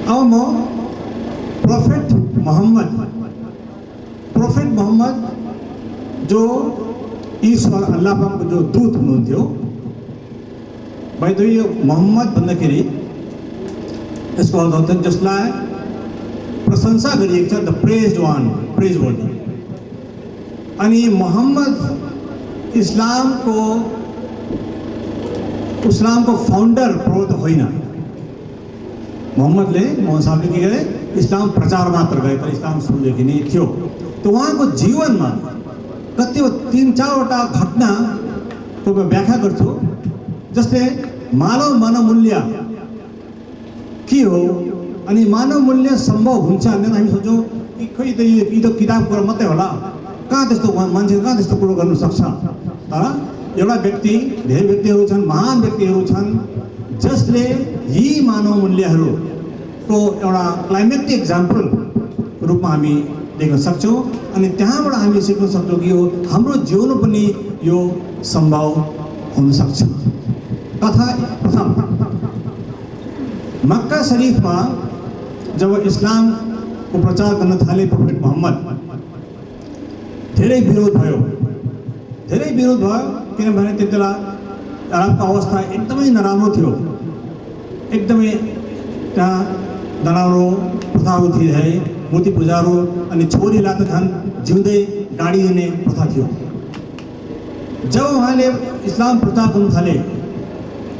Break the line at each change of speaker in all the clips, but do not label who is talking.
अब म प्रोफेट मोहम्मद जो ईश्वर अल्लाह पाकको जो दूत हुनुहुन्थ्यो भाइ त यो मोहम्मद भन्दाखेरि यसको अर्थ हुन्छ जसलाई प्रशंसा गरिएको छ, द प्रेज्ड वान, प्रेज वर्दी। अनि मोहम्मद इस्लामको फाउन्डर प्रवर्त होइन। मोहम्मद साहबले के गरे, इस्लाम प्रचार मात्र गरे, तर इस्लाम सुरुदेखि नै थियो। तो उहाँको जीवनमा कति 3-4वटा घटनाको म व्याख्या गर्छु। जस्तै मानव मनोमूल्य के हो अनि मानव मूल्य सम्भव हुन्छ भने हामी सोचौँ कि खोइ त यो त किताबको कुरा मात्रै होला, कहाँ त्यस्तो मान्छे कहाँ त्यस्तो कुरो गर्नु सक्छ। तर एउटा व्यक्ति, धेरै व्यक्तिहरू छन्, महान व्यक्तिहरू छन् जसले यी मानव मूल्यहरूको एउटा क्लाइमेक्टिक एक्जाम्पल रूपमा हामी देख्न सक्छौँ। अनि त्यहाँबाट हामी सिक्न सक्छौँ कि यो हाम्रो जीवनमा पनि यो सम्भव हुन सक्छ। कथा प्रथम, मक्का शरीफमा जब इस्लामको प्रचार गर्न थाले प्रोफेट मोहम्मद, धेरै विरोध भयो किनभने त्यतिबेला अरबको अवस्था एकदमै नराम्रो थियो। एकदमै त्यहाँ नराम्रो प्रथाहरू थिए, मूर्ति पूजाहरू, अनि छोरीलाई त झन् जिउँदै गाडी दिने प्रथा थियो। जब उहाँले इस्लाम प्रचार गर्न थाले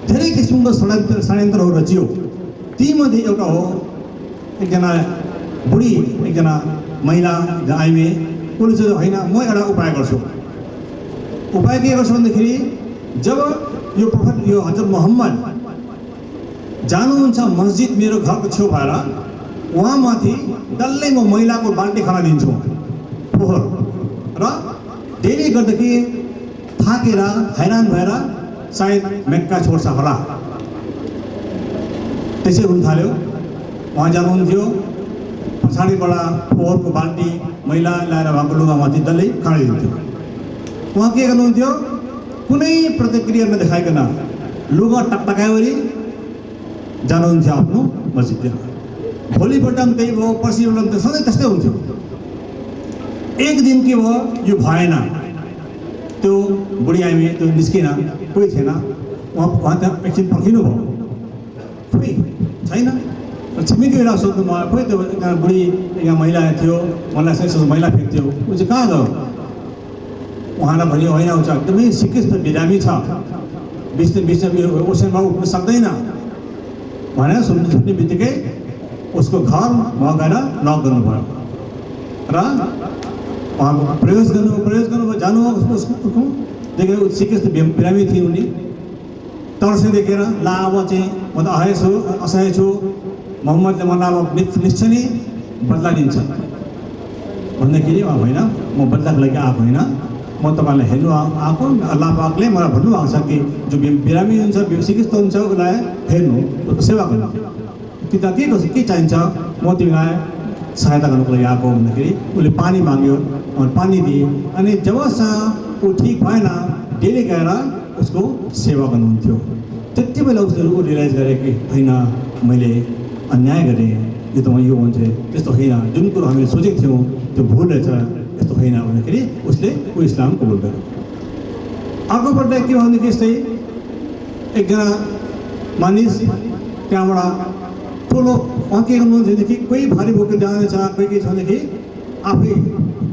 धेरै किसिमको षड्यन्त्रहरू रचियो। तीमध्ये एउटा हो एकजना बुढी, एकजना महिला आइमे, उसले चाहिँ होइन म एउटा उपाय गर्छु। उपाय के गर्छु भन्दाखेरि जब यो प्रोफेट, यो हजरत मोहम्मद जानुहुन्छ मस्जिद मेरो घरको छेउ भएर, उहाँमाथि डल्लै म मैलाको बाल्टी खनाइदिन्छु फोहोर, र डेली गर्दाखेरि थाकेर हैरान भएर सायद मेक्का छोड्छ होला। त्यसै हुन थाल्यो। उहाँ जानुहुन्थ्यो, पछाडिबाट फोहोरको बाल्टी मैला ल्याएर उहाँको लुगामाथि डल्लै खनाइदिन्थ्यो। उहाँ के गर्नुहुन्थ्यो, कुनै प्रतिक्रिया नदेखाइकन लुगा टकटकाइवरी जानुहुन्थ्यो आफ्नो मस्जिदतिर। भोलिपल्ट पनि त्यही भयो, पर्सिपल्ट पनि सधैँ त्यस्तै हुन्थ्यो। एक दिन के भयो, यो भएन, त्यो बुढी आइमी त्यो निस्किन, कोही थिएन। उहाँ त्यहाँ एकछिन पर्खिनु भयो, खोइ छैन। छिमेकी बेला सोध्नु भयो, खोइ त्यो एकजना बुढी एकजना महिला थियो, मलाई चाहिँ महिला फेक्थ्यो, ऊ चाहिँ कहाँ गयो? उहाँलाई भन्यो होइन, ऊ चाहिँ एकदमै सिकिस्त बिरामी छ, बिचमा ओछ्यानमा उठ्न सक्दैन भनेर सुन्ने बित्तिकै उसको घर उहाँ गएर नक गर्नुभयो र उहाँको प्रवेश गर्नुभयो। जानु उसको देखेर सिकिस्त बिरामी थिए उनी। तर्से देखेर ला अब चाहिँ म त असहाय छु, मोहम्मदले मलाई अब निश्चय नै बदला दिन्छ भन्दाखेरि होइन, म बदलाको लागि आएको होइन, म तपाईँलाई हेर्नु आएको। अल्लाह पाकले मलाई भन्नुभएको छ कि जो बिरामी हुन्छ, सिकिस्त हुन्छ, उसलाई हेर्नु, उसको सेवा गर्नु। कि त के चाहिन्छ, म तिमीलाई सहायता गर्नुको लागि आएको भन्दाखेरि उसले पानी माग्यो, पानी दिए। अनि जबसम्म ऊ ठिक भएन, डेली गएर उसको सेवा गर्नुहुन्थ्यो। त्यति बेला उसले रियलाइज गरे कि होइन, मैले अन्याय गरेँ, यो त यो मान्छे त्यस्तो होइन, जुन कुरो हामीले सोचेको थियौँ त्यो भुल रहेछ, यस्तो होइन भन्दाखेरि उसले ऊ इस्लाम कबुल गर्यो। अर्कोपल्ट के भयो भनेदेखि यस्तै एकजना मानिस त्यहाँबाट ठुलो, उहाँ के गर्नुहुन्थ्योदेखि कोही भारी बोकेर जाँदैछ, कोही के छ भनेदेखि आफै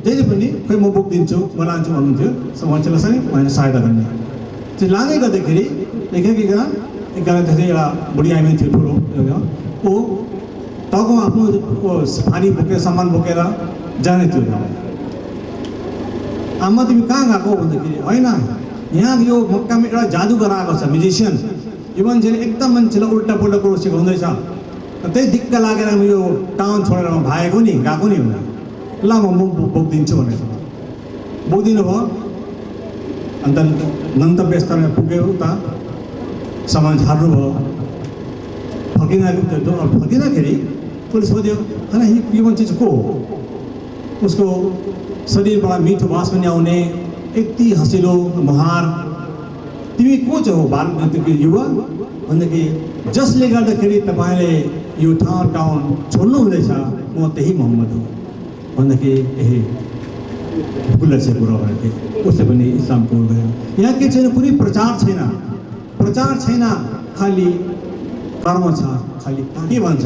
जहिले पनि खोइ म बोकिदिन्छु, म लान्छु भन्नुहुन्थ्यो। मान्छेलाई चाहिँ उहाँले सहायता गर्ने त्यो लाँदै गर्दाखेरि देखेँ कि एकजना त्यसै एउटा बुढी आइमी थियो ठुलो, ऊ तको आफ्नो भारी बोकेर सामान बोकेर जाने थियो। आमा तिमी कहाँ गएको भन्दाखेरि होइन, यहाँ यो मक्कामा एउटा जादुगर आएको छ, म्युजिसियन, यो मान्छेले एकदम मान्छेलाई उल्टा पुल्टा कुरो सिकाउँदैछ, त्यही दिक्क लागेर म यो टाउन छोडेर म भागेको नि, गएको नि हुन, ल म बोकिदिन्छु भनेर बोकिदिनु भयो। अन्त गन्तव्य स्थलमा पुग्यो, उता सामान छाड्नु भयो। फर्किँदाखेरि उसले सोध्यो, होइन यो मान्छे चाहिँ को हो? उसको शरीरबाट मिठो बास पनि आउने, यति हँसिलो मुहार, तिमी को चाहिँ हो? युवा भनेदेखि जसले गर्दाखेरि तपाईँले यो टाउन छोड्नु हुँदैछ म त्यही मोहम्मद हो भनेदेखि खुल्ला कुरा गरेको थिएँ। उसले पनि इस्लाम कबुल गर्यो। यहाँ के छैन, कुनै प्रचार छैन, खालि कर्म छ। खालि के भन्छ,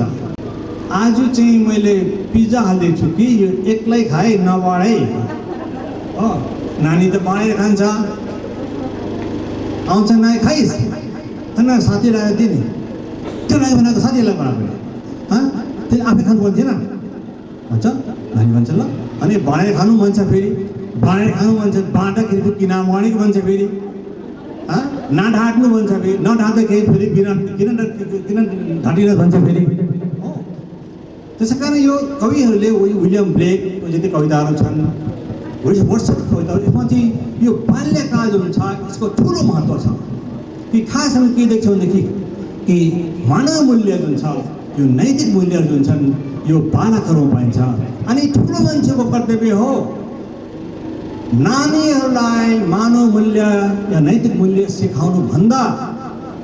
आज चाहिँ मैले पिज्जा हाल्दैछु छु कि यो एक्लै खाए नबाँडे। नानी त बाँडेर खान्छ, आउँछ नआए खाइस् होइन, साथी लगाएको थिएँ नि, त्यो लागि बनाएको साथीलाई बनाएको त्यसले आफै खानु मन थिएन भन्छ, नानी भन्छ ल। अनि बाँडेर खानु मन छ, फेरि बाँडेर खानु मन छ, बाँड्दाखेरि फेरि किन बाँडेको भन्छ, फेरि नढाट्नु भन्छ, फेरि नढाट्दाखेरि फेरि किन ढाटिन भन्छ फेरि। त्यसै कारण यो कविहरूले विलियम ब्लेक जति कविताहरू छन्, वर्षक कविताहरू, यसमा चाहिँ यो बाल्यकाल जुन छ यसको ठुलो महत्त्व छ। कि खास हामी के देख्छौँ भनेदेखि कि मानव मूल्य जुन छ, यो नैतिक मूल्यहरू जुन छन् यो बालकहरूमा पाइन्छ। अनि ठुलो मान्छेको कर्तव्य हो नानीहरूलाई मानव मूल्य या नैतिक मूल्य सिकाउनु भन्दा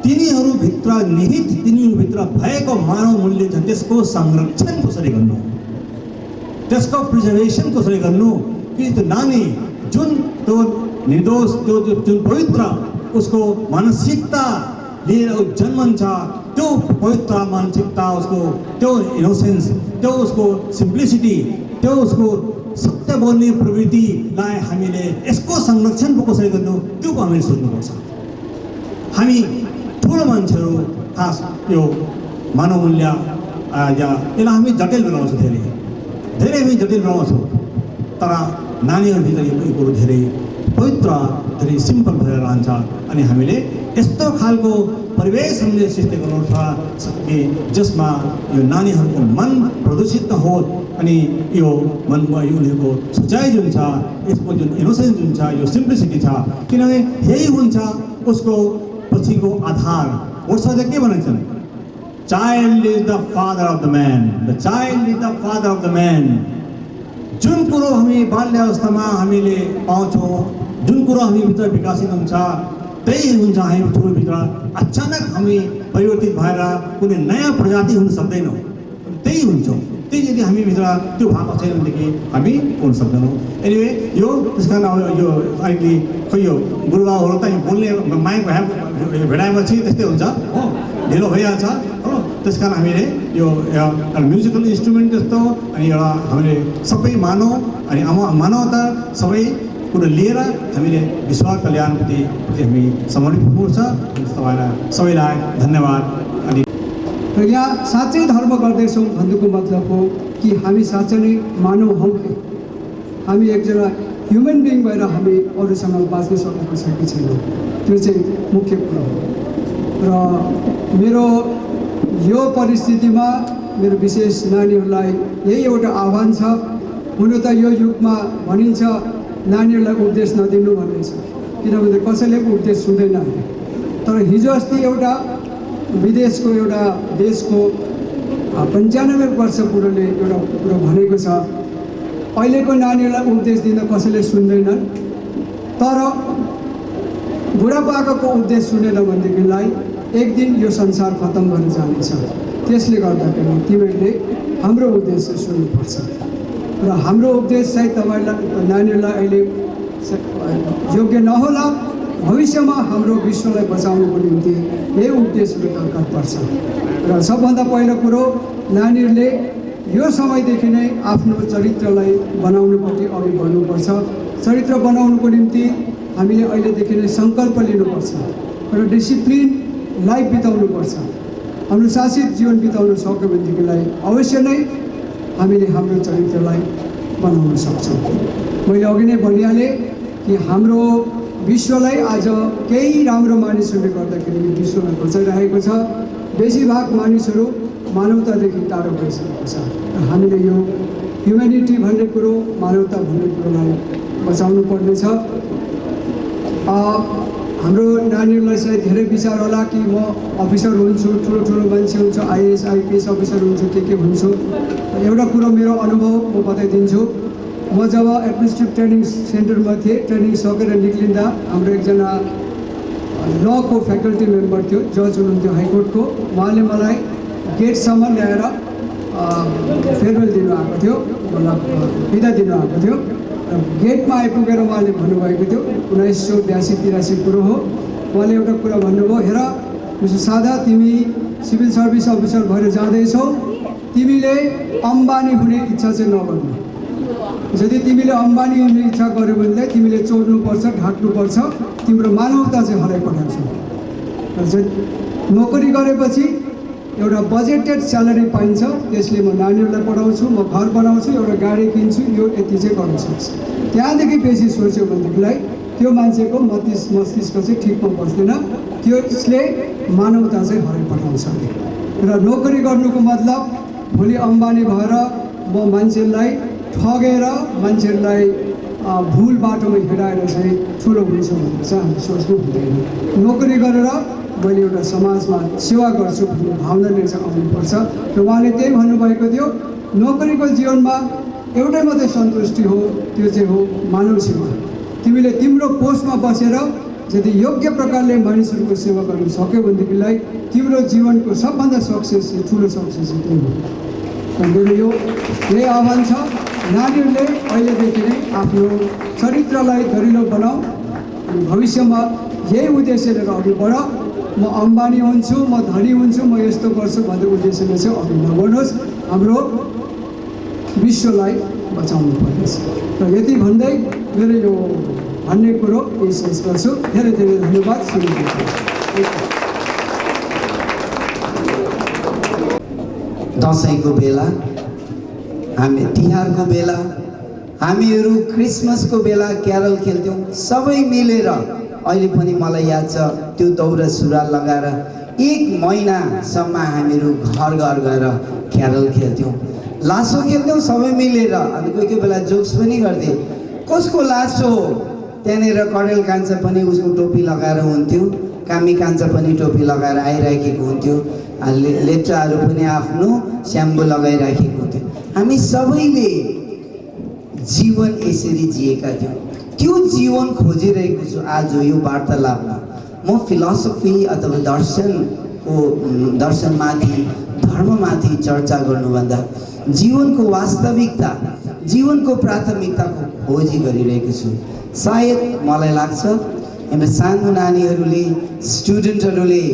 तिनीहरूभित्र निहित, तिनीहरूभित्र भएको मानव मूल्य छ त्यसको संरक्षण कसरी गर्नु, त्यसको प्रिजर्भेसन कसरी गर्नु। कि त्यो नानी जुन त्यो निर्दोष, त्यो जुन पवित्र उसको मानसिकता लिएर जन्मन्छ, त्यो पवित्र मानसिकता, उसको त्यो इनोसेन्स, त्यो उसको सिम्प्लिसिटी, त्यो उसको सत्य बोल्ने प्रवृत्तिलाई हामीले यसको संरक्षण पो कसरी गर्नु त्यो पो हामीले सोच्नुपर्छ। हामी ठुलो मान्छेहरू खास यो मानव मूल्य या यसलाई हामी जटिल बनाउँछौँ, धेरै हामी जटिल बनाउँछौँ। तर नानीहरूभित्र यो कुरो धेरै पवित्र, धेरै सिम्पल भएर रहन्छ। अनि हामीले यस्तो खालको परिवेश हामीले सृष्टि गर्नुपर्छ कि जसमा यो नानीहरूको मन प्रदूषित नहोस्। अनि यो मनमा उनीहरूको सोचाइ जुन छ, यसको जुन इनोसेन्स जुन छ, यो सिम्प्लिसिटी छ, किनभने यही हुन्छ उसको पछिको आधार। वर्षले के भन्छन्, child is the father of the man, the child is the father of the man. जुन कुरो हामी बाल्यावस्थामा हामीले पाउँछौँ, जुन कुरो हामीभित्र विकसित हुन्छ, त्यही हुन्छ हामी ठुलोभित्र। अचानक हामी परिवर्तित भएर कुनै नयाँ प्रजाति हुन सक्दैनौँ, त्यही हुन्छौँ। त्यही यदि हामीभित्र त्यो भएको छैन भनेदेखि हामी हुन सक्दैनौँ। एनिवे यो त्यस कारण अब यो अहिले खै यो गुरुबाहरू त बोल्ने माइक भेटाएपछि त्यस्तै हुन्छ हो, ढिलो भइहाल्छ हो। त्यस कारण हामीले यो म्युजिकल इन्स्ट्रुमेन्ट जस्तो अनि एउटा हामीले सबै मानव अनि मानवता सबै कुरो लिएर हामीले विश्व कल्याणप्रति हामी समर्पित हुनुपर्छ। सबैलाई धन्यवाद। अनि
र यहाँ साँच्चै धर्म गर्दैछौँ भन्नुको मतलब हो कि हामी साँच्चै नै मानव हौँ कि हामी एकजना ह्युमन बिइङ भएर हामी अरूसँग बाँच्न सकेको छ कि छैन, त्यो चाहिँ मुख्य कुरो हो। र मेरो यो परिस्थितिमा मेरो विशेष नानीहरूलाई यही एउटा आह्वान छ। हुनु त यो युगमा भनिन्छ नानीहरूलाई उपदेश नदिनु भन्ने छ, किनभने कसैले उपदेश सुन्दैन। तर हिजो अस्ति एउटा विदेशको एउटा देशको 95 वर्ष बुढोले एउटा कुरो भनेको छ, अहिलेको नानीहरूलाई उपदेश दिन कसैले सुन्दैनन्, तर बुढापाकाको उपदेश सुनेन भनेदेखिलाई एक दिन यो संसार खत्तम भएर जानेछ। त्यसले गर्दाखेरि तिमीहरूले हाम्रो उपदेश चाहिँ सुन्नुपर्छ। र हाम्रो उपदेश चाहिँ तपाईँलाई नानीहरूलाई अहिले योग्य नहोला, भविष्यमा हाम्रो विश्वलाई बचाउनुको निम्ति यही उपदेशहरू दरकार पर्छ। र सबभन्दा पहिलो कुरो नानीहरूले यो समयदेखि नै आफ्नो चरित्रलाई बनाउनुपट्टि अघि बढ्नुपर्छ। चरित्र बनाउनुको निम्ति हामीले अहिलेदेखि नै सङ्कल्प लिनुपर्छ र डिसिप्लिन लाइफ बिताउनुपर्छ। अनुशासित जीवन बिताउन सक्यो भनेदेखिलाई अवश्य नै हामीले हाम्रो चरित्रलाई बनाउन सक्छौँ। मैले अघि नै भनिहालेँ कि हाम्रो विश्वलाई आज केही राम्रो मानिसहरूले गर्दाखेरि विश्वमा घोचाइरहेको छ। बेसी भाग मानिसहरू मानवतादेखि टाढो गइसकेको छ। हामीले यो ह्युम्यानिटी भन्ने कुरो, मानवता भन्ने कुरोलाई बचाउनु पर्नेछ। हाम्रो नानीहरूलाई सायद धेरै विचार होला कि म अफिसर हुन्छु, ठुलो मान्छे हुन्छु, आइएएस आइपिएस अफिसर हुन्छु, के हुन्छु। एउटा कुरो मेरो अनुभव म बताइदिन्छु। म जब एडमिनिस्ट्रेटिभ ट्रेनिङ सेन्टरमा थिएँ, ट्रेनिङ सकेर निक्लिँदा हाम्रो एकजना लको फ्याकल्टी मेम्बर थियो, जज हुनुहुन्थ्यो हाइकोर्टको। उहाँले मलाई गेटसम्म ल्याएर फेयरवेल दिनुभएको थियो, मतलब बिदा दिनुभएको थियो। गेटमा आइपुगेर उहाँले भन्नुभएको थियो, 1982-83 कुरो हो। उहाँले एउटा कुरा भन्नुभयो, हेर मिस्टर सादा, तिमी सिभिल सर्भिस अफिसर भएर जाँदैछौ, तिमीले अम्बानी हुने इच्छा चाहिँ नगर्नु। यदि तिमीले अम्बानी हुने इच्छा गर्यो भनेदेखि तिमीले चोर्नुपर्छ, ढाक्नुपर्छ, तिम्रो मानवता चाहिँ हराइपठाउँछ। नोकरी गरेपछि एउटा बजेटेड स्यालेरी पाइन्छ, त्यसले म नानीहरूलाई पढाउँछु, म घर बनाउँछु, एउटा गाडी किन्छु, यो यति चाहिँ गर्न सक्छ। त्यहाँदेखि बेसी सोच्यो भनेदेखिलाई त्यो मान्छेको मस्तिष्क चाहिँ ठिकमा बस्दैन, त्यसले मानवता चाहिँ हराइपठाउँछ। र नोकरी गर्नुको मतलब भोलि अम्बानी भएर म मान्छेलाई ठगेर, मान्छेहरूलाई भुल बाटोमा हिँडाएर चाहिँ ठुलो हुन्छ भनेर चाहिँ हामी सोच्नु हुँदैन। नोकरी गरेर मैले एउटा समाजमा सेवा गर्छु भन्ने भावनाले चाहिँ आउनुपर्छ। र उहाँले त्यही भन्नुभएको थियो, नोकरीको जीवनमा एउटै मात्रै सन्तुष्टि हो, त्यो चाहिँ हो मानव सेवा। तिमीले तिम्रो पोस्टमा बसेर यदि योग्य प्रकारले मानिसहरूको सेवा गर्न सक्यो भनेदेखिलाई तिम्रो जीवनको सबभन्दा सक्सेस, ठुलो सक्सेस त्यही हो। मेरो यो यही आह्वान छ, नानीहरूले अहिलेदेखि नै आफ्नो चरित्रलाई दरिलो बनाऊ अनि भविष्यमा यही उद्देश्य लिएर अघि बढ। म अम्बानी हुन्छु, म धनी हुन्छु, म यस्तो गर्छु भन्ने उद्देश्यले चाहिँ अघि नबढोस्। हाम्रो विश्वलाई बचाउनु पर्नेछ। र यति भन्दै मेरो यो भन्ने कुरो यही शेष गर्छु। धेरै धेरै धन्यवाद।
दसैँको बेला, हामी तिहारको बेला, हामीहरू क्रिसमसको बेला क्यारल खेल्थ्यौँ सबै मिलेर। अहिले पनि मलाई याद छ, त्यो दौरा सुरुवाल लगाएर 1 महिनासम्म हामीहरू घर घर गएर क्यारल खेल्थ्यौँ, लासो खेल्थ्यौँ सबै मिलेर। अनि कोही बेला जोक्स पनि गर्थे, कसको लासो? त्यहाँनिर कडेल कान्छा पनि उसको टोपी लगाएर हुन्थ्यो, कामी कान्छा पनि टोपी लगाएर आइराखेको हुन्थ्यो, लेप्चाहरू पनि आफ्नो स्याम्बो लगाइराखेको हुन्थ्यो। हामी सबैले जीवन यसरी जिएका थियौँ। त्यो जीवन खोजिरहेको छु आज यो वार्तालापमा। म फिलोसफी अथवा दर्शनमाथि, धर्ममाथि चर्चा गर्नुभन्दा जीवनको वास्तविकता, जीवनको प्राथमिकताको खोजी गरिरहेको छु। सायद मलाई लाग्छ हाम्रो सानो नानीहरूले, स्टुडेन्टहरूले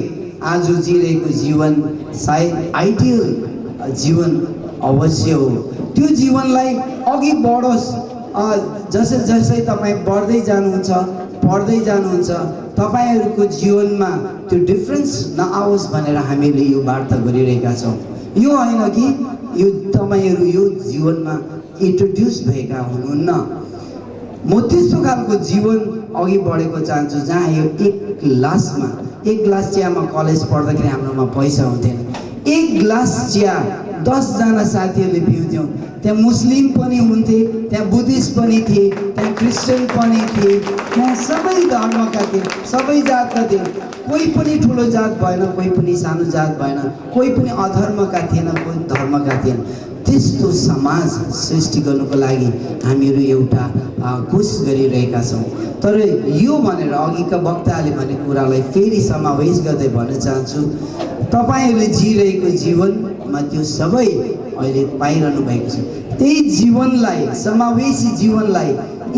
आज जिरहेको जीवन सायद आइडियल जीवन अवश्य हो। त्यो जीवनलाई अघि बढोस्। जसै जसै तपाईँ बढ्दै जानुहुन्छ, पढ्दै जानुहुन्छ, तपाईँहरूको जीवनमा त्यो डिफ्रेन्स नआओस् भनेर हामीले यो वार्ता गरिरहेका छौँ। यो होइन कि यो तपाईँहरू यो जीवनमा इन्ट्रोड्युस भएका हुनुहुन्न। म त्यस्तो खालको जीवन अघि बढेको चाहन्छु जहाँ यो एक गिलास चियामा कलेज पढ्दाखेरि हाम्रोमा पैसा हुन्थेन। 1 गिलास चिया 10 जना साथीहरूले पिउँथ्यौँ। त्यहाँ मुस्लिम पनि हुन्थे, त्यहाँ बुद्धिस्ट पनि थिए, त्यहाँ क्रिस्चियन पनि थिए, त्यहाँ सबै धर्मका थिए, सबै जातका थिए। कोही पनि ठुलो जात भएन, कोही पनि सानो जात भएन, कोही पनि अधर्मका थिएन, कोही धर्मका थिएन। त्यस्तो समाज सृष्टि गर्नुको लागि हामीहरू एउटा कोसिस गरिरहेका छौँ। तर यो भनेर अघिका वक्ताले भनेको कुरालाई फेरि समावेश गर्दै भन्न चाहन्छु, तपाईँहरूले जिरहेको जीवनमा त्यो सबै अहिले पाइरहनु भएको छ। त्यही जीवनलाई, समावेशी जीवनलाई,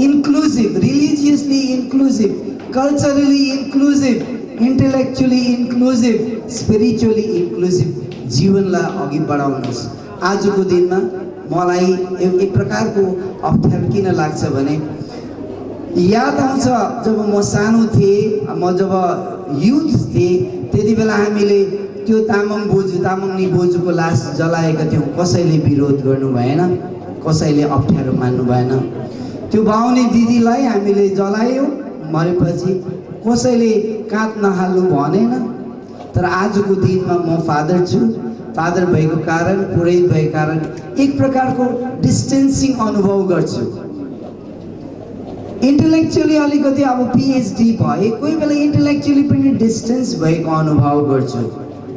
inclusive, religiously inclusive, culturally inclusive, intellectually inclusive, spiritually inclusive जीवनलाई अघि बढाउनुहोस्। आजको दिनमा मलाई एक प्रकारको अप्ठ्यारो किन लाग्छ भने याद आउँछ जब म सानो थिएँ, म जब युथ थिएँ, त्यति बेला हामीले त्यो तामाङनी बोजूको लास जलाएका थियौँ। कसैले विरोध गर्नु भएन, कसैले अप्ठ्यारो मान्नु भएन। त्यो बाहुनी दिदीलाई हामीले जलायौँ, मरेपछि कसैले काँध नहाल्नु भनेन। तर आजको दिनमा म फादर छु, फादर भएको कारण, पुरोहित भएको कारण एक प्रकारको डिस्टेन्सिङ अनुभव गर्छु। इन्टेलेक्चुअली अलिकति अब पिएचडी भए कोही बेला इन्टेलेक्चुअली पनि डिस्टेन्स भएको अनुभव गर्छु।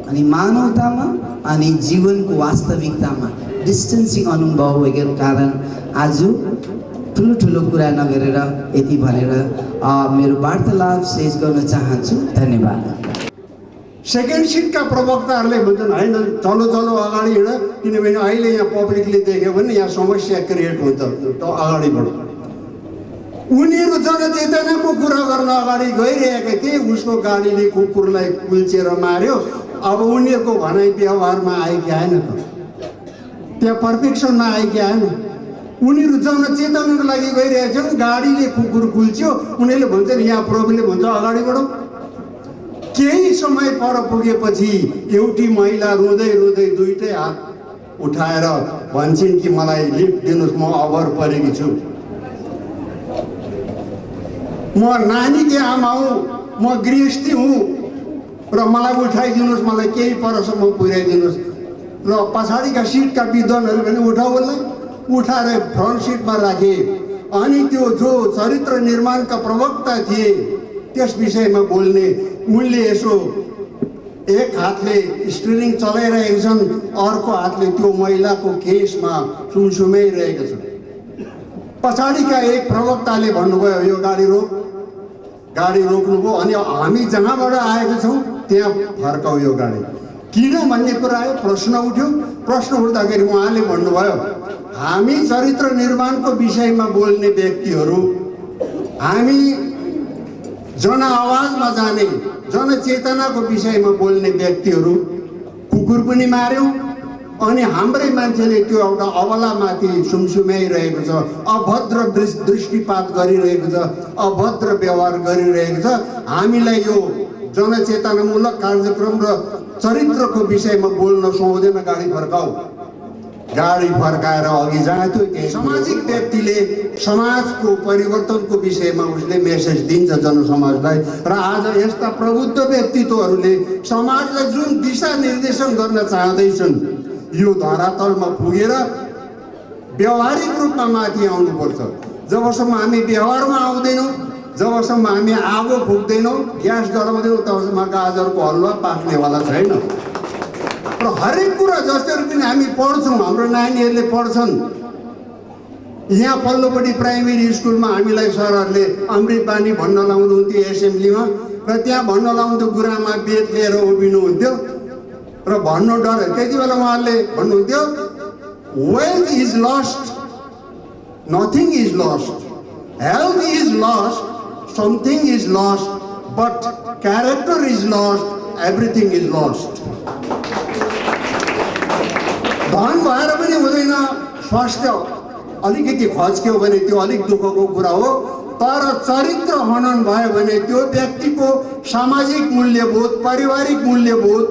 अनि मानवतामा अनि जीवनको वास्तविकतामा डिस्टेन्सिङ अनुभव भएको कारण आज ठुलो कुरा नगरेर यति भनेर मेरो वार्तालाप शेष गर्न चाहन्छु। धन्यवाद।
सेकेन्ड सिटका प्रवक्ताहरूले भन्छन् होइन चलो चलो अगाडि हिँड, किनभने अहिले यहाँ पब्लिकले देख्यो भने यहाँ समस्या क्रिएट हुन्छ, त अगाडि बढ। उनीहरू जनचेतनाको कुरा गर्न अगाडि गइरहेका थिए, उसको गाडीले कुकुरलाई कुल्चेर मार्यो। अब उनीहरूको भनाइ व्यवहारमा आयो कि आएन त? त्यहाँ पर्फेक्सनमा आयो कि आएन? उनीहरू जनचेतनाको लागि गइरहेका छन्, गाडीले कुकुर कुल्च्यो, उनीहरूले भन्छन् यहाँ प्रभुले भन्छ अगाडि बढौँ। केही समय पर पुगेपछि एउटी महिला रुँदै रुँदै दुईटै हात उठाएर भन्छन् कि मलाई लिफ्ट दिनुहोस्, म अभर परेकी छु, म नानीकी आमा हुँ, म गृहस्थी हुँ र मलाई उठाइदिनुहोस्, मलाई केही परसम्म पुर्याइदिनुहोस्। र पछाडिका सिटका विद्वानहरू पनि उठाउलाई उठाएर फ्रन्ट सिटमा राखे। अनि त्यो जो चरित्र निर्माणका प्रवक्ता थिए त्यस विषयमा बोल्ने, उनले यसो एक हातले स्टियरिङ चलाइरहेका छन्, अर्को हातले त्यो महिलाको केसमा सुमसुमाइरहेका छन्। पछाडिका एक प्रवक्ताले भन्नुभयो यो गाडी रोक, गाडी रोक्नुभयो। अनि हामी जहाँबाट आएका छौँ त्यहाँ फर्काऊ यो गाडी, किन भन्ने कुरा आयो, प्रश्न उठ्यो। प्रश्न उठ्दाखेरि उहाँले भन्नुभयो हामी चरित्र निर्माणको विषयमा बोल्ने व्यक्तिहरू, हामी जनआवाजमा जाने जनचेतनाको विषयमा बोल्ने व्यक्तिहरू कुकुर पनि मार्यौँ, अनि हाम्रै मान्छेले त्यो एउटा अबलामाथि सुमसुम्याइरहेको छ, अभद्र दृष्टिपात गरिरहेको छ, अभद्र व्यवहार गरिरहेको छ। हामीलाई यो जनचेतनामूलक कार्यक्रम र चरित्रको विषयमा बोल्न सुहाउँदैन, गाडी फर्काऊ। गाडी फर्काएर अघि जान्थ्यो। सामाजिक व्यक्तिले समाजको परिवर्तनको विषयमा उसले मेसेज दिन्छ जनसमाजलाई, र आज यस्ता प्रबुद्ध व्यक्तित्वहरूले समाजलाई जुन दिशा निर्देशन गर्न चाहँदैछन् यो धरातलमा पुगेर व्यवहारिक रूपमा माथि आउनुपर्छ। जबसम्म हामी व्यवहारमा आउँदैनौँ, जबसम्म हामी आगो फुक्दैनौँ, ग्यास जलाउँदैनौँ, तबसम्म गाजरको हलुवा पाक्नेवाला छैन। र हरेक कुरा जसरी पनि हामी पढ्छौँ, हाम्रो नानीहरूले पढ्छन्। यहाँ पल्लोपट्टि प्राइमेरी स्कुलमा हामीलाई सरहरूले अमृतबानी भन्न लाउनुहुन्थ्यो एसेम्ब्लीमा, र त्यहाँ भन्न लाउँथ्यो गुरामा बेत लिएर उभिनुहुन्थ्यो र भन्नु डर। त्यति बेला उहाँहरूले भन्नुहुन्थ्यो wealth is lost, nothing is lost, health is lost, something is lost, but character is lost, everything is lost. धन भएर पनि हुँदैन, स्वास्थ्य अलिकति खच्क्यो भने त्यो अलिक दुःखको कुरा हो, तर चरित्र हनन भयो भने त्यो व्यक्तिको सामाजिक मूल्यबोध, पारिवारिक मूल्यबोध,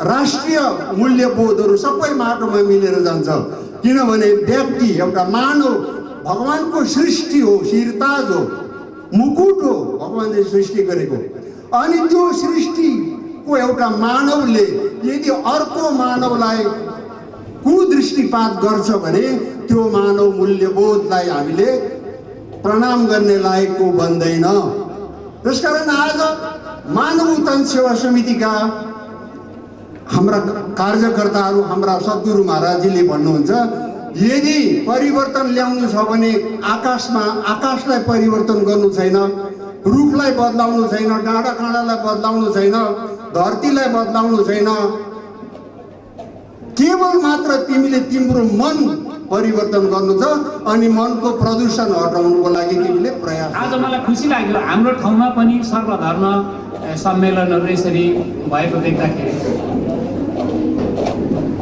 राष्ट्रिय मूल्यबोधहरू सबै माटोमा मिलेर जान्छ। किनभने व्यक्ति एउटा मानव भगवानको सृष्टि हो, शिरताज हो, मुकुट हो भगवानले सृष्टि गरेको। अनि त्यो सृष्टिको एउटा मानवले यदि अर्को मानवलाई कुदृष्टिपात गर्छ भने त्यो मानव मूल्यबोधलाई हामीले प्रणाम गर्ने लायकको बन्दैन। त्यसकारण आज मानव उत्थान सेवा समितिका हाम्रा कार्यकर्ताहरू, हाम्रा सद्गुरु महाराजजीले भन्नुहुन्छ यदि परिवर्तन ल्याउनु छ भने आकाशलाई परिवर्तन गर्नु छैन, रुखलाई बदलाउनु छैन, डाँडा काँडालाई बदलाउनु छैन, धरतीलाई बदलाउनु छैन, केवल मात्र तिमीले तिम्रो मन परिवर्तन गर्नु छ। अनि मनको प्रदूषण हटाउनुको लागि तिमीले प्रयास।
आज मलाई खुसी लाग्यो हाम्रो ठाउँमा पनि सर्वधर्म सम्मेलनहरू यसरी भएको देख्दाखेरि।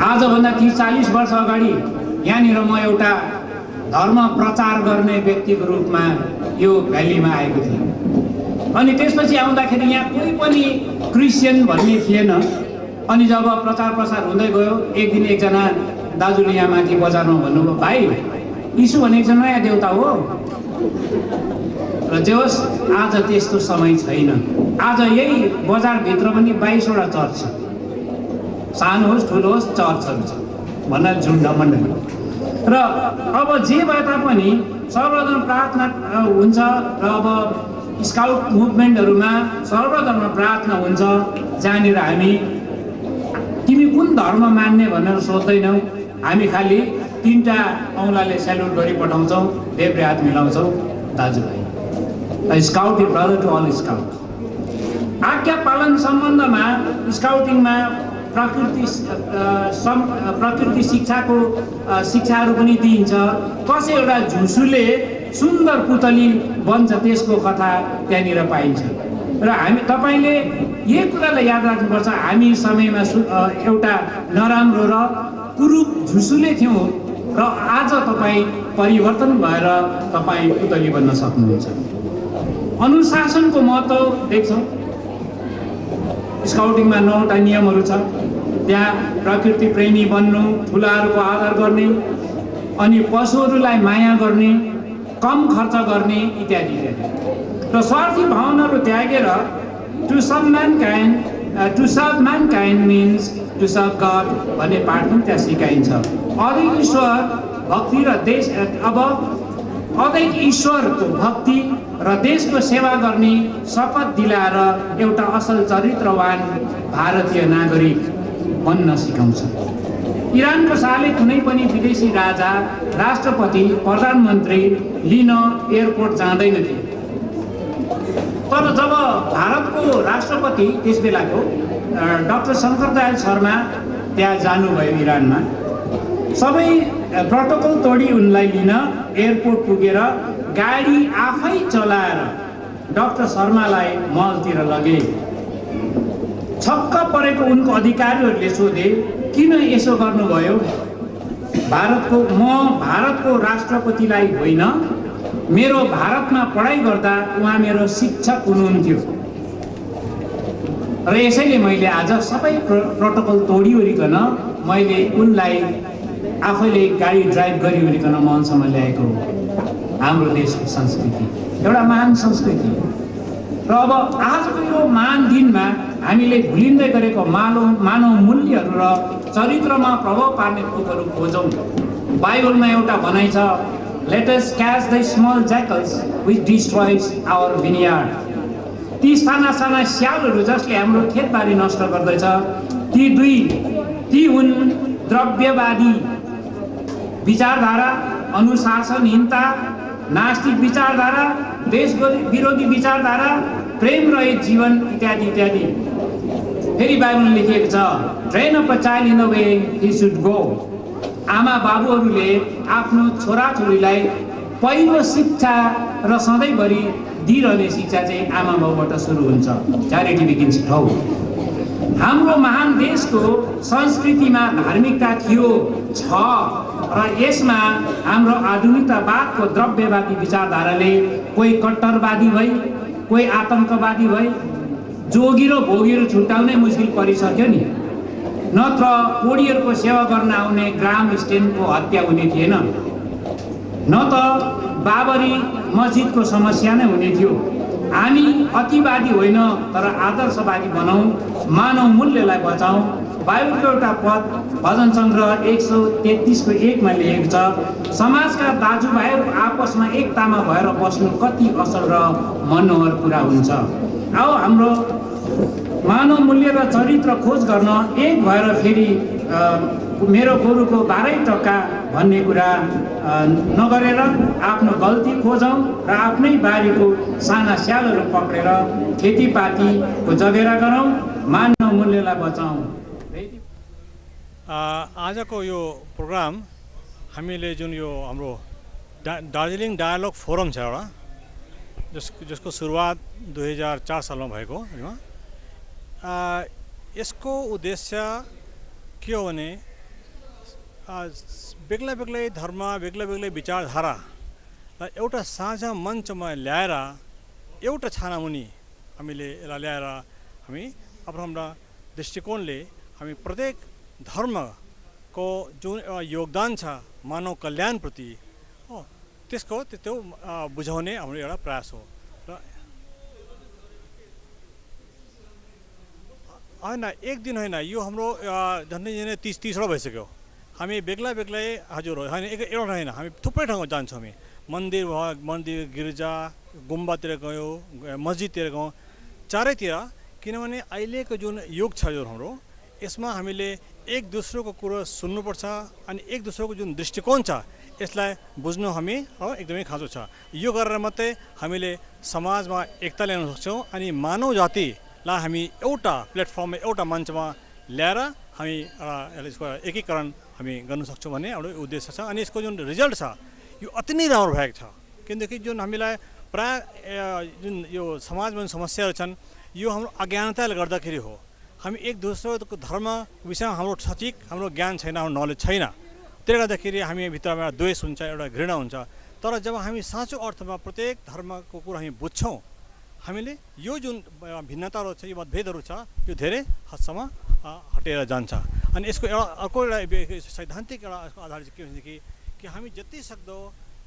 आजभन्दा 30-40 वर्ष अगाडि यहाँनिर म एउटा धर्म प्रचार गर्ने व्यक्तिको रूपमा यो भ्यालीमा आएको थिएँ। अनि त्यसपछि आउँदाखेरि यहाँ कोही पनि क्रिस्चियन भन्ने थिएन। अनि जब प्रचार प्रसार हुँदै गयो, एक दिन एकजना दाजुले यहाँ माथि बजारमा भन्नुभयो भाइ यीशु भनेको चाहिँ नयाँ देउता हो। र जे होस् आज त्यस्तो समय छैन। आज यही बजारभित्र पनि 22वटा चर्च छ, सानो होस् ठुलो होस् चर्चहरू छ भन्न झुन्ड मण्डली। र अब जे भए तापनि सर्वधर्म प्रार्थना हुन्छ, र अब स्काउट मुभमेन्टहरूमा सर्वधर्म प्रार्थना हुन्छ, जहाँनिर हामी तिमी कुन धर्म मान्ने भनेर सोध्दैनौँ। हामी खालि 3टा औँलाले सेल्युट गरी पठाउँछौँ, देब्रे हात मिलाउँछौँ, दाजुभाइ scout a brother to all scout. आज्ञा पालन सम्बन्धमा स्काउटिङमा प्रकृति शिक्षाको शिक्षाहरू पनि दिइन्छ। कसै एउटा झुसुले सुन्दर पुतली बन्छ त्यसको कथा त्यहाँनिर पाइन्छ। र तपाईँले यही कुरालाई याद राख्नुपर्छ, हामी समयमा एउटा नराम्रो र कुरूप झुसुले थियौँ र आज तपाईँ परिवर्तन भएर तपाईँ पुतली बन्न सक्नुहुन्छ। अनुशासनको महत्त्व देख्छौँ। स्काउटिङमा 9वटा नियमहरू छ। त्यहाँ प्रकृति प्रेमी बन्नु, ठुलाहरूको आदर गर्ने, अनि पशुहरूलाई माया गर्ने, कम खर्च गर्ने इत्यादि इत्यादि। र स्वार्थी भावनाहरू त्यागेर to serve mankind means to serve God भन्ने पाठ पनि त्यहाँ सिकाइन्छ। अदैक ईश्वर भक्ति र अदैक ईश्वरको भक्ति र देशको सेवा गर्ने शपथ दिलाएर एउटा असल चरित्रवान भारतीय नागरिक बन्न सिकाउँछ। इरानको साले कुनै पनि विदेशी राजा, राष्ट्रपति, प्रधानमन्त्री लिन एयरपोर्ट जाँदैनथे। तर जब भारतको राष्ट्रपति त्यस बेलाको डाक्टर शङ्करदयाल शर्मा त्यहाँ जानुभयो इरानमा, सबै प्रोटोकल तोडी उनलाई लिन एयरपोर्ट पुगेर गाडी आफै चलाएर डाक्टर शर्मालाई महलतिर लगे। छक्क परेको उनको अधिकारीहरूले सोधे, किन यसो गर्नुभयो? म भारतको राष्ट्रपतिलाई होइन, मेरो भारतमा पढाइ गर्दा उहाँ मेरो शिक्षक हुनुहुन्थ्यो र यसैले मैले आज सबै प्रोटोकल तोडिओरिकन मैले उनलाई आफैले गाडी ड्राइभ गरिओरिकन महलसम्म ल्याएको हो। हाम्रो देशको संस्कृति एउटा महान संस्कृति। र अब आजको यो महान दिनमा हामीले भुलिँदै गरेको मानव मूल्यहरू र चरित्रमा प्रभाव पार्ने थोकहरू खोजौँ। बाइबलमा एउटा भनाइ छ, let us catch the small jackals which destroys our vineyard. ती साना साना स्यालहरू जसले हाम्रो खेतबारी नष्ट गर्दैछ, ती हुन् द्रव्यवादी विचारधारा, अनुशासनहीनता, नास्तिक विचारधारा, देश विरोधी विचारधारा, प्रेम रहित जीवन इत्यादि इत्यादि। फेरि बाइबलमा लेखिएको छ, train up a child in the way he should go. आमा बाबुहरूले आफ्नो छोराछोरीलाई पहिलो शिक्षा र सधैँभरि दिइरहने शिक्षा चाहिँ आमा बाबुबाट सुरु हुन्छ। Charity begins at home. हाम्रो महान देशको संस्कृतिमा धार्मिकता थियो, छ, र यसमा हाम्रो आधुनिकतावादको द्रव्यवादी विचारधाराले कोही कट्टरवादी भई, कोही आतङ्कवादी भई, जोगी र भोगीहरू छुट्याउनै मुस्किल परिसक्यो नि। नत्र कोडीहरूको सेवा गर्न आउने ग्राम स्टेनको हत्या हुने थिएन, न त बाबरी मस्जिदको समस्या नै हुने थियो। हामी अतिवादी होइन तर आदर्शवादी बनाऊ, मानव मूल्यलाई बचाऊ। बाइबलको एउटा पद भजन सङ्ग्रह 133 को 1 मा लेखेको छ, समाजका दाजुभाइहरू आपसमा एकतामा भएर बस्नु कति असल र मनोहर कुरा हुन्छ। आओ हाम्रो मानव मूल्य र चरित्र खोज गर्न एक भएर फेरि मेरो गोरुको 12 टक्का भन्ने कुरा नगरेर आफ्नो गल्ती खोजौँ र आफ्नै बारीको साना स्यालहरू पक्रेर खेतीपातीको जगेरा गरौँ, मानव मूल्यलाई बचाउँ।
आजको यो प्रोग्राम हामीले जुन यो हाम्रो दार्जिलिङ डायलग फोरम छ एउटा, जसको सुरुवात 2004 सालमा भएको होइन। यसको उद्देश्य के हो भने बेग्ला बेग्लै धर्म, बेग्ला बेग्लै विचारधारालाई एउटा साझा मञ्चमा ल्याएर एउटा छानामुनि हामीले यसलाई ल्याएर हामी आफ्नो दृष्टिकोणले हामी प्रत्येक धर्मको जुन योगदान छ मानव कल्याणप्रति त्यो बुझाउने हाम्रो एउटा प्रयास हो। र होइन, एक दिन होइन, यो हाम्रो झन्डै 30 भइसक्यो। हामी बेग्ला बेग्लै हजुर होइन, एउटा होइन, हामी थुप्रै ठाउँमा जान्छौँ। हामी मन्दिर, गिर्जा, गुम्बातिर गयौँ, मस्जिदतिर गयौँ, चारैतिर। किनभने अहिलेको जुन युग छ जो हाम्रो, यसमा हामीले एक दोस्रोको कुरो सुन्नुपर्छ अनि एक दोस्रोको जुन दृष्टिकोण छ यसलाई बुझ्नु हामी एकदमै खाँचो छ। यो गरेर मात्रै हामीले समाजमा एकता ल्याउन सक्छौँ अनि मानव जातिलाई हामी एउटा प्लेटफर्ममा एउटा मञ्चमा ल्याएर हामी यसको एकीकरण हामी गर्न सक्छौँ भन्ने एउटा उद्देश्य छ। अनि यसको जुन रिजल्ट छ यो अति नै राम्रो भएको छ, किनकि जुन हामीलाई प्राय जुन यो समाजमा जुन समस्याहरू छन् यो हाम्रो अज्ञानताले गर्दाखेरि हो। हामी एक दोस्रोको धर्म विषयमा हाम्रो सठिक हाम्रो ज्ञान छैन, हाम्रो नलेज छैन, त्यसले गर्दाखेरि हामी भित्रमा एउटा द्वेष हुन्छ, एउटा घृणा हुन्छ। तर जब हामी साँचो अर्थमा प्रत्येक धर्मको कुरा हामी बुझ्छौँ हामीले यो जुन भिन्नताहरू छ यो मतभेदहरू छ यो धेरै हदसम्म हटेर जान्छ। अनि यसको एउटा अर्को एउटा सैद्धान्तिक एउटा आधार चाहिँ के हुन्छ कि हामी जति सक्दो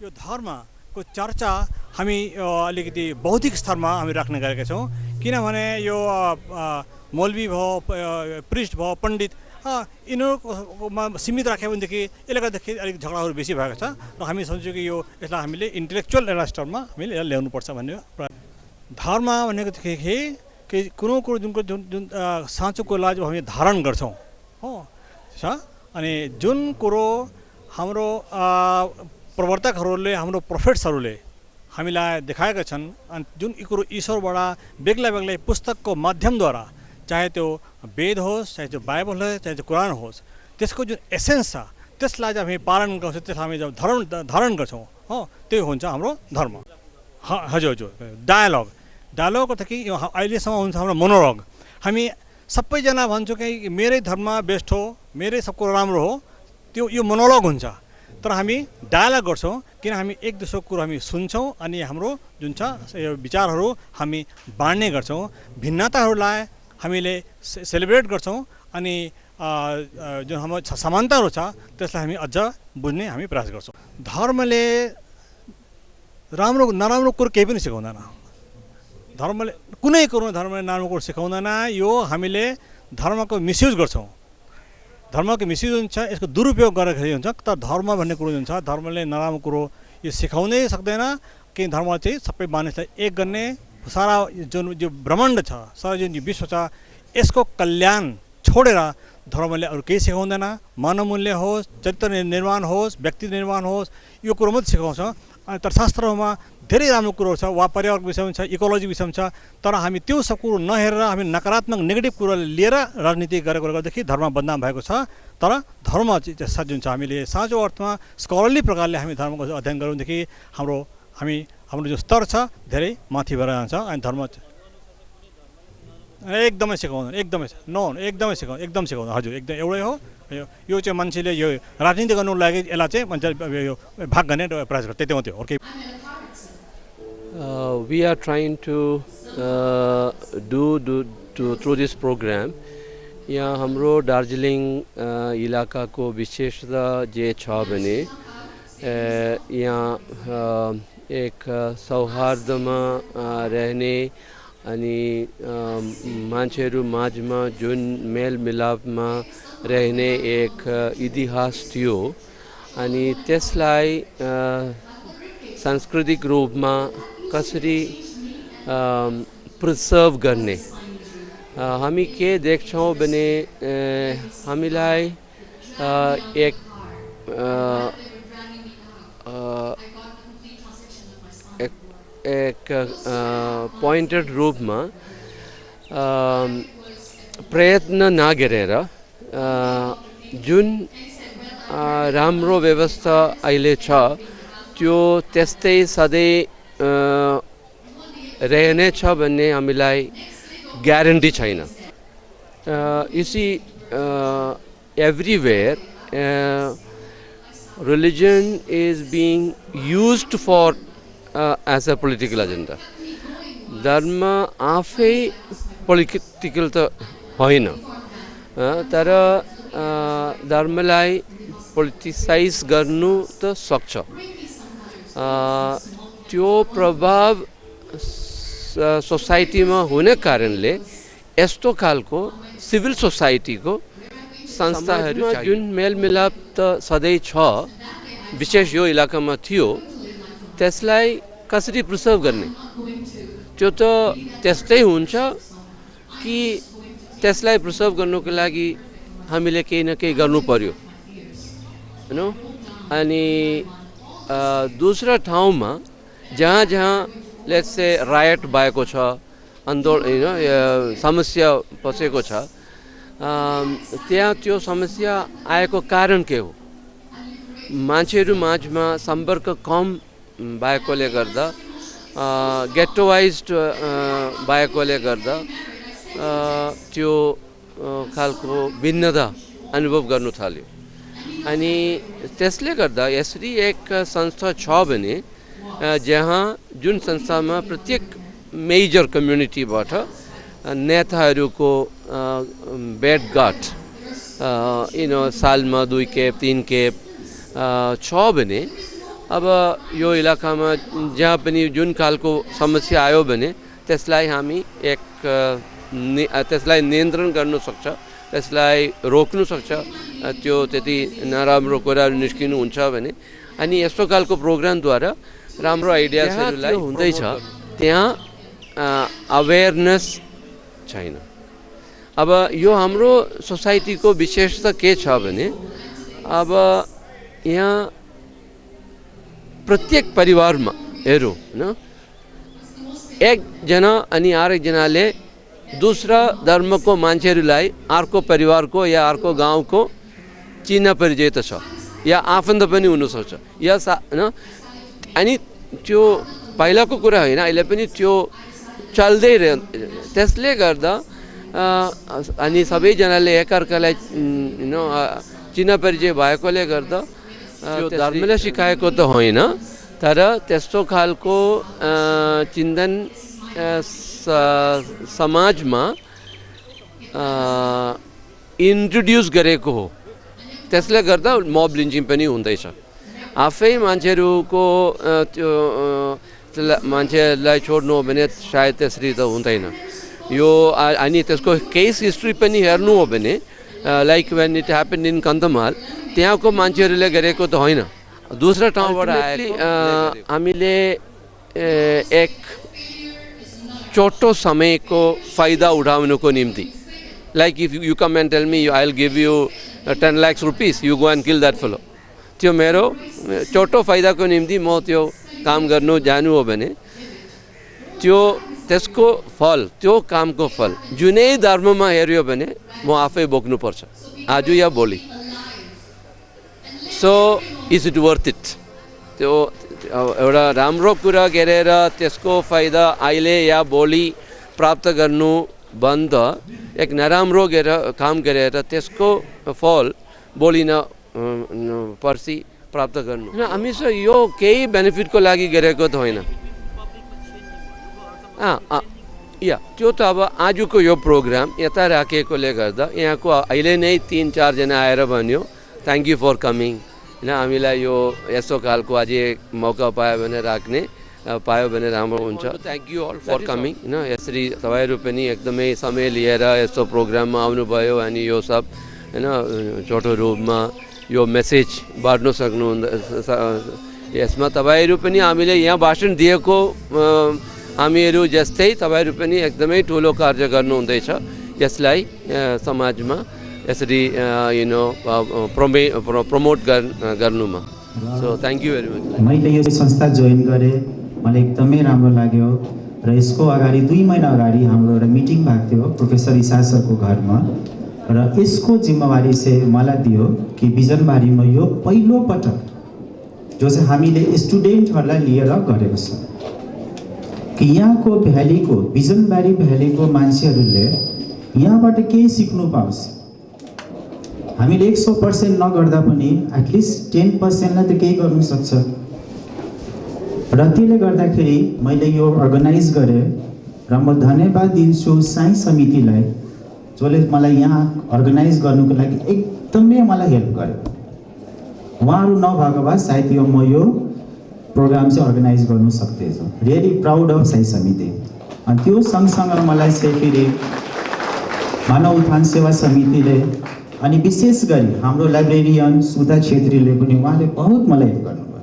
यो धर्मको चर्चा हामी अलिकति बौद्धिक स्तरमा हामी राख्ने गरेका छौँ। किनभने यो मौलवी भयो, प्रिस्ट भयो, पण्डित यिनीहरूकोमा सीमित राख्यो भनेदेखि यसले गर्दाखेरि अलिक झगडाहरू बेसी भएको छ र हामी सोच्छौँ कि यो यसलाई हामीले इन्टेलेक्चुअल एउटा स्तरमा हामीले यसलाई ल्याउनुपर्छ भन्ने। धर्म भनेको कि कुनै कुरो जुन साँचो कुरोलाई जब हामी धारण गर्छौँ हो अनि जुन कुरो हाम्रो प्रवर्तकहरूले हाम्रो प्रोफेट्सहरूले हामीलाई देखाएका छन् अनि जुन कुरो ईश्वरबाट बेग्ला बेग्लै पुस्तकको माध्यमद्वारा चाहे त्यो वेद होस्, चाहे त्यो बाइबल होस्, चाहे त्यो कुरान होस्, त्यसको जुन एसेन्स छ त्यसलाई जब हामी पालन गर्छौँ, त्यसलाई हामी जब धारण गर्छौँ हो त्यो हुन्छ हाम्रो धर्म। हजुर हजुर डायलग अर्थ कि अहिलेसम्म हुन्छ हाम्रो मोनोलग। हामी सबैजना भन्छौँ कि मेरै धर्म बेस्ट हो, मेरै सब कुरो राम्रो हो, त्यो यो मोनोलग हुन्छ। तर हामी डायलग गर्छौँ किन हामी एक दोस्रोको कुरो हामी सुन्छौँ अनि हाम्रो जुन छ यो विचारहरू हामी बाँड्ने गर्छौँ, भिन्नताहरूलाई हामीले सेलिब्रेट गर्छौँ अनि जुन हाम्रो समानताहरू छ त्यसलाई हामी अझ बुझ्ने हामी प्रयास गर्छौँ। धर्मले राम्रो नराम्रो कुरो केही पनि सिकाउँदैन, धर्मले कुनै कुरो धर्मले नराम्रो कुरो सिकाउँदैन। यो हामीले धर्मको मिसयुज गर्छौँ, धर्मको मिसयुज हुन्छ, यसको दुरुपयोग गर्दाखेरि हुन्छ। तर धर्म भन्ने कुरो जुन छ धर्मले नराम्रो कुरो यो सिकाउनै सक्दैन कि धर्म चाहिँ सबै मानिसलाई एक गर्ने सारा जुन जो ब्रह्माण्ड छ सारा जुन विश्व छ यसको कल्याण छोडेर धर्मले अरू केही सिकाउँदैन। मानवमूल्य होस्, चरित्र निर्माण होस्, व्यक्ति निर्माण होस्, यो कुरो मात्रै सिकाउँछ। अनि तर शास्त्रमा धेरै राम्रो कुरो छ वा पर्यावरण विषयमा छ, इकोलोजी विषयमा छ, तर हामी त्यो सब कुरो नहेरेर हामी नकारात्मक नेगेटिभ कुरो लिएर राजनीति गरेको गर्दाखेरि धर्म बदनाम भएको छ। तर धर्म जुन छ हामीले साँचो अर्थमा स्कलरली प्रकारले हामी धर्मको अध्ययन गऱ्यौँदेखि हाम्रो जो स्तर छ धेरै माथि भएर जान्छ। अनि धर्म एकदमै सिकाउँदैन, एकदमै सिकाउँदैन हजुर एकदम एउटै हो। यो चाहिँ मान्छेले यो राजनीति गर्नुको लागि यसलाई चाहिँ मान्छे यो भाग गर्ने प्रयास गर्छ, त्यति मात्रै हो। अर्कै
we are trying to do through this program यहाँ हाम्रो दार्जिलिङ इलाकाको विशेषता जे छ भने यहाँ एक सौहार्दमा रहने अनि मान्छेहरू माझमा जुन मेलमिलापमा रहने एक इतिहास थियो अनि त्यसलाई सांस्कृतिक रूपमा कसरी प्रिजर्भ गर्ने हामी के देख्छौँ भने हामीलाई एक पोइन्टेड रूपमा प्रयत्न नगरेर जुन राम्रो व्यवस्था अहिले छ त्यो त्यस्तै सधैँ रहनेछ भन्ने हामीलाई ग्यारेन्टी छैन। You see, everywhere religion is being used for as a political agenda. धर्म आफै पोलिटिकल त होइन, तर धर्मलाई पोलिटिसाइज गर्नु त सक्छ। त्यो प्रभाव सोसाइटीमा हुने कारणले यस्तो खालको सिभिल सोसाइटीको संस्थाहरू जुन मेलमिलाप त सधैँ छ, विशेष यो इलाकामा थियो, त्यसलाई कसरी प्रिजर्भ गर्ने त्यो त त्यस्तै हुन्छ कि त्यसलाई प्रिजर्भ गर्नुको लागि हामीले केही न केही गर्नु पर्यो हैन। अनि दूसरा ठाउँमा जहाँ जहाँ लेट्स से रायट भएको छ, आन्दोलन समस्या पसेको छ, त्यहाँ त्यो समस्या आएको कारण के हो? मान्छेहरू माझमा सम्पर्क कम भएकोले गर्दा, गेटोवाइज्ड भएकोले गर्दा त्यो खालको भिन्नता अनुभव गर्नु थाल्यो। अनि त्यसले गर्दा यसरी एक संस्था छ भने जहाँ जुन संस्थामा प्रत्येक मेजर कम्युनिटीबाट नेताहरूको भेटघाट सालमा 2 खेप 3 खेप छ भने अब यो इलाकामा जहाँ पनि जुन खालको समस्या आयो भने त्यसलाई हामी त्यसलाई नियन्त्रण गर्न सक्छ, त्यसलाई रोक्नु सक्छ, त्यो त्यति नराम्रो कुराहरू निस्किनु हुन्छ भने। अनि यस्तो खालको प्रोग्रामद्वारा राम्रो आइडियाजहरूलाई हुँदैछ, त्यहाँ अवेरनेस छैन। अब यो हाम्रो सोसाइटीको विशेषता के छ भने अब यहाँ प्रत्येक परिवारमा हेरौँ न, एकजना अनि अर्कोजनाले दूसरा धर्मको मान्छेहरूलाई अर्को परिवारको या अर्को गाउँको चिना परिचय त छ, या आफन्त पनि हुनसक्छ या अनि त्यो पहिलाको कुरा होइन, अहिले पनि त्यो चल्दै त्यसले गर्दा अनि सबैजनाले एकअर्कालाई चिना परिचय भएकोले गर्दा त्यो धर्मले सिकाएको त होइन, तर त्यस्तो खालको चिन्तन समाजमा इन्ट्रोड्युस गरेको हो। त्यसले गर्दा मब लिन्चिङ पनि हुँदैछ। आफै मान्छेहरूको त्यो मान्छेलाई छोड्नु हो भने सायद त्यसरी त हुँदैन यो। अनि त्यसको केस हिस्ट्री पनि हेर्नु हो भने like when it happen in Kandhamal, त्यहाँको मान्छेहरूले गरेको त होइन, दूसरा ठाउँबाट आएको। हामीले एक छोटो समयको फाइदा उठाउनको निम्ति, like if you come and tell me I will give you 10 lakhs rupees, you go and kill that fellow, त्यो मेरो छोटो फाइदाको निम्ति म त्यो काम गर्नु जानु हो भने त्यो त्यसको फल, त्यो कामको फल जुनै धर्ममा हेऱ्यो भने म आफै बोक्नुपर्छ, आज या भोलि। So is it worth it? त्यो एउटा राम्रो कुरा गरेर त्यसको फाइदा अहिले या भोलि प्राप्त गर्नु बन्द, एक नराम्रो काम गरेर त्यसको फल भोलि न पर्सि प्राप्त गर्नु। हामी यो केही बेनिफिटको लागि गरेको त होइन। त्यो त अब आजको यो प्रोग्राम यता राखेकोले गर्दा यहाँको अहिले नै 3-4 जना आएर भन्यो थ्याङ्क यू फर कमिङ, होइन हामीलाई यो यस्तो खालको अझै मौका पायो भने राख्ने पायो भने राम्रो हुन्छ। Thank you all for coming, होइन यसरी तपाईँहरू पनि एकदमै समय लिएर यस्तो प्रोग्राममा आउनुभयो अनि यो सब होइन छोटो रूपमा यो मेसेज बाँड्नु सक्नुहुँदा यसमा तपाईँहरू पनि हामीले यहाँ भाषण दिएको हामीहरू जस्तै तपाईँहरू पनि एकदमै ठुलो कार्य गर्नुहुँदैछ यसलाई समाजमा यसरी प्रमोट गर्नुमा। So thank you very much.
मैले यो संस्था जोइन गरेँ, मलाई एकदमै राम्रो लाग्यो र यसको अगाडि 2 महिना अगाडि हाम्रो एउटा मिटिङ भएको थियो प्रोफेसर इसा सरको घरमा, र यसको जिम्मेवारी चाहिँ मलाई दियो कि बिजनबारीमा यो पहिलो पटक जो चाहिँ हामीले स्टुडेन्टहरूलाई लिएर गरेको छ कि यहाँको भ्यालीको बिजनबारी भ्यालीको मान्छेहरूले यहाँबाट केही सिक्नु पाओस्। हामीले 100% नगर्दा पनि एटलिस्ट 10%लाई त केही गर्नु सक्छ। र त्यसले गर्दाखेरि मैले यो अर्गनाइज गरेँ र म धन्यवाद दिन्छु साई समितिलाई जसले मलाई यहाँ अर्गनाइज गर्नुको लागि एकदमै मलाई हेल्प गर्यो। उहाँहरू नभएको भए सायद यो म यो प्रोग्राम चाहिँ अर्गनाइज गर्नु सक्दैछु। रियली प्राउड अफ साई समिति। अनि त्यो सँगसँगै मलाई चाहिँ फेरि मानव उत्थान सेवा समितिले अनि विशेष गरी हाम्रो लाइब्रेरियन सुधा छेत्रीले पनि उहाँले बहुत मलाई हेल्प गर्नुभयो।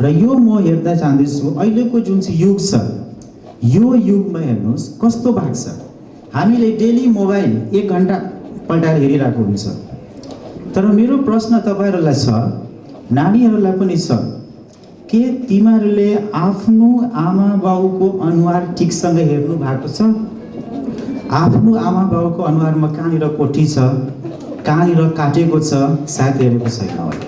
र यो म हेर्दा चाहन्छु अहिलेको जुन चाहिँ युग छ यो युगमा हेर्नुहोस् कस्तो भएको छ। हामीले डेली मोबाइल 1 घन्टा पल्टाएर हेरिरहेको हुन्छ। तर मेरो प्रश्न तपाईँहरूलाई छ, नानीहरूलाई पनि छ, के तिमीहरूले आफ्नो आमा बाउको अनुहार ठिकसँग हेर्नु भएको छ? आफ्नो आमा बाउको अनुहारमा कहाँनिर कोठी छ, कहाँनिर काटेको छ, सायद हेरेको छैन होला।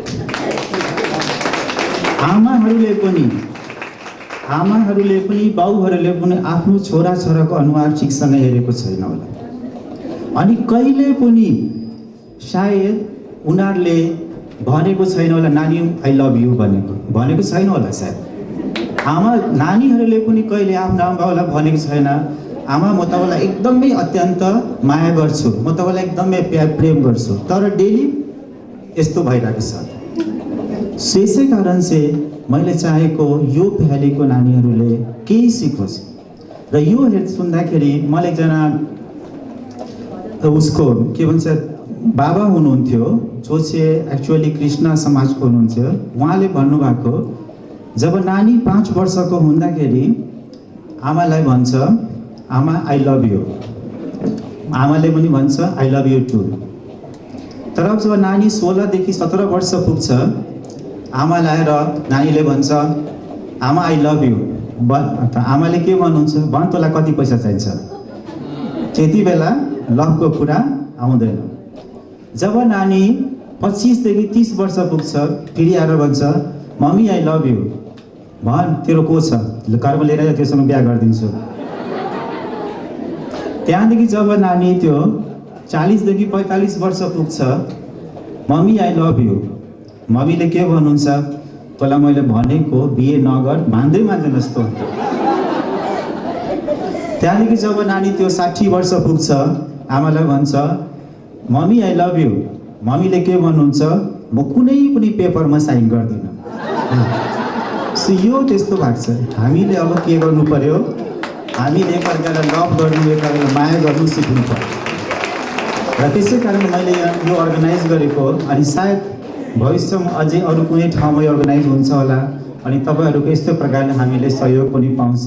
आमाहरूले पनि बाउहरूले पनि आफ्नो छोराछोराको अनुहार ठिकसँग हेरेको छैन होला। अनि कहिले पनि सायद उनीहरूले भनेको छैन होला, नानी आई लभ यु भनेको छैन होला सायद। नानीहरूले पनि कहिले आफ्नो आमा बाउलाई भनेको छैन, आमा म तपाईँलाई एकदमै अत्यन्त माया गर्छु, म तपाईँलाई एकदमै प्रेम गर्छु। तर डेली यस्तो भइरहेको छ। यसै कारण चाहिँ मैले चाहेको यो भ्यालीको नानीहरूले केही सिकोस्। र यो सुन्दाखेरि मलाई एकजना उसको के भन्छ बाबा हुनुहुन्थ्यो, जो चाहिँ एक्चुअली कृष्ण समाजको हुनुहुन्थ्यो। उहाँले भन्नुभएको, जब नानी 5 वर्षको हुँदाखेरि आमालाई भन्छ आमा आई लभ यु, आमाले पनि भन्छ आई लभ यु टु। तर जब नानी 16देखि 17 वर्ष पुग्छ, आमालाई आएर नानीले भन्छ आमा आई लभ यु। आमाले के भन्नुहुन्छ, भन तँलाई कति पैसा चाहिन्छ। त्यति बेला लभको कुरा आउँदैन। जब नानी 25देखि 30 वर्ष पुग्छ, फेरि आएर भन्छ मम्मी आई लभ यु, भन तेरो को छ, घरमा लिएर आएर त्योसँग बिहा गरिदिन्छु। त्यहाँदेखि जब नानी त्यो 40देखि 45 वर्ष पुग्छ, मम्मी आई लभ यु, मम्मीले के भन्नुहुन्छ, तँलाई मैले भनेको बिहे नगर, मान्दैन जस्तो। त्यहाँदेखि जब नानी त्यो 60 वर्ष पुग्छ, आमालाई भन्छ मम्मी आई लभ यु, मम्मीले के भन्नुहुन्छ, म कुनै पनि पेपरमा साइन गर्दिनँ। सो यो त्यस्तो भएको छ। हामीले अब के गर्नु पर्यो, हामीले एकअर्कालाई लभ गर्नु, एकअर्कालाई माया गर्नु सिक्नु पर्यो। र त्यसै कारण मैले यो अर्गनाइज गरेको। अनि सायद भविष्यमा अझै अरू कुनै ठाउँमा अर्गनाइज हुन्छ होला, अनि तपाईँहरूको यस्तो प्रकारले हामीले सहयोग पनि पाउँछ।